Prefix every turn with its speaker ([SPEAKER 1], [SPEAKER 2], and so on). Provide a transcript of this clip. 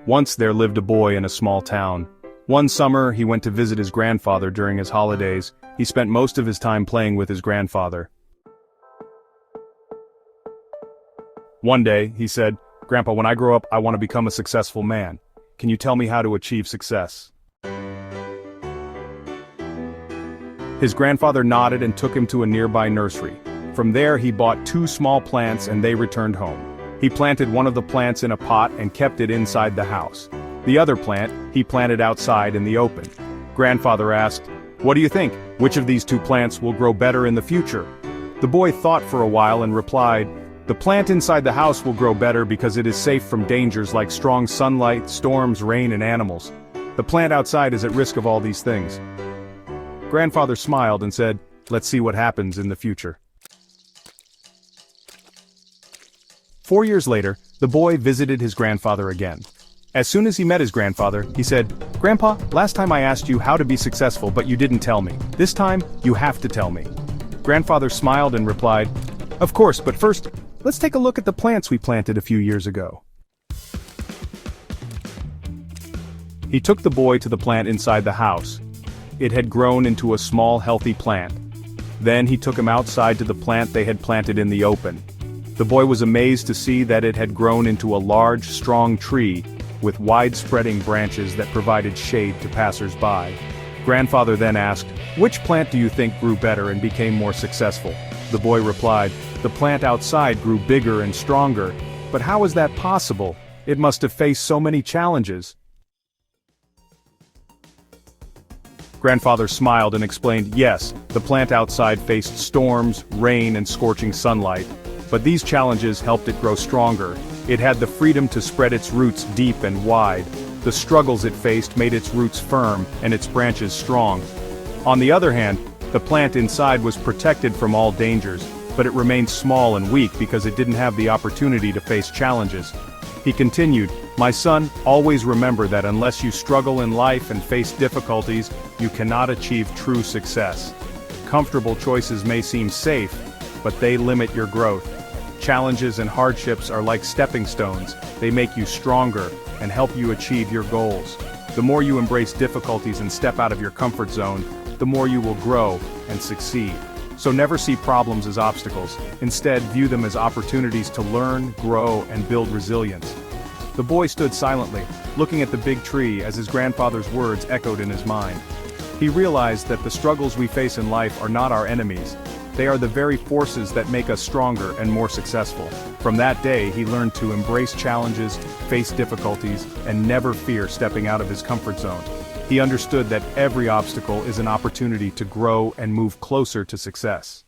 [SPEAKER 1] Once there lived a boy in a small town. One summer, he went to visit his grandfather during his holidays. He spent most of his time playing with his grandfather. One day, he said, "Grandpa, when I grow up, I want to become a successful man. Can you tell me how to achieve success?" His grandfather nodded and took him to a nearby nursery. From there, he bought 2 small plants and they returned home. He planted one of the plants in a pot and kept it inside the house. The other plant, he planted outside in the open. Grandfather asked, "What do you think? Which of these 2 plants will grow better in the future?" The boy thought for a while and replied, "The plant inside the house will grow better because it is safe from dangers like strong sunlight, storms, rain, and animals. The plant outside is at risk of all these things." Grandfather smiled and said, "Let's see what happens in the future." 4 years later, the boy visited his grandfather again. As soon as he met his grandfather, he said, "Grandpa, last time I asked you how to be successful but you didn't tell me. This time, you have to tell me." Grandfather smiled and replied, "Of course, but first, let's take a look at the plants we planted a few years ago." He took the boy to the plant inside the house. It had grown into a small, healthy plant. Then he took him outside to the plant they had planted in the open. The boy was amazed to see that it had grown into a large, strong tree with wide-spreading branches that provided shade to passers-by. Grandfather then asked, "Which plant do you think grew better and became more successful?" The boy replied, "The plant outside grew bigger and stronger. But how is that possible? It must have faced so many challenges." Grandfather smiled and explained, "Yes, the plant outside faced storms, rain, and scorching sunlight. But these challenges helped it grow stronger. It had the freedom to spread its roots deep and wide. The struggles it faced made its roots firm and its branches strong. On the other hand, the plant inside was protected from all dangers, but it remained small and weak because it didn't have the opportunity to face challenges." He continued, "My son, always remember that unless you struggle in life and face difficulties, you cannot achieve true success. Comfortable choices may seem safe, but they limit your growth. Challenges and hardships are like stepping stones. They make you stronger and help you achieve your goals. The more you embrace difficulties and step out of your comfort zone, the more you will grow and succeed. So never see problems as obstacles. Instead, view them as opportunities to learn, grow, and build resilience." The boy stood silently, looking at the big tree as his grandfather's words echoed in his mind. He realized that the struggles we face in life are not our enemies. They are the very forces that make us stronger and more successful. From that day, he learned to embrace challenges, face difficulties, and never fear stepping out of his comfort zone. He understood that every obstacle is an opportunity to grow and move closer to success.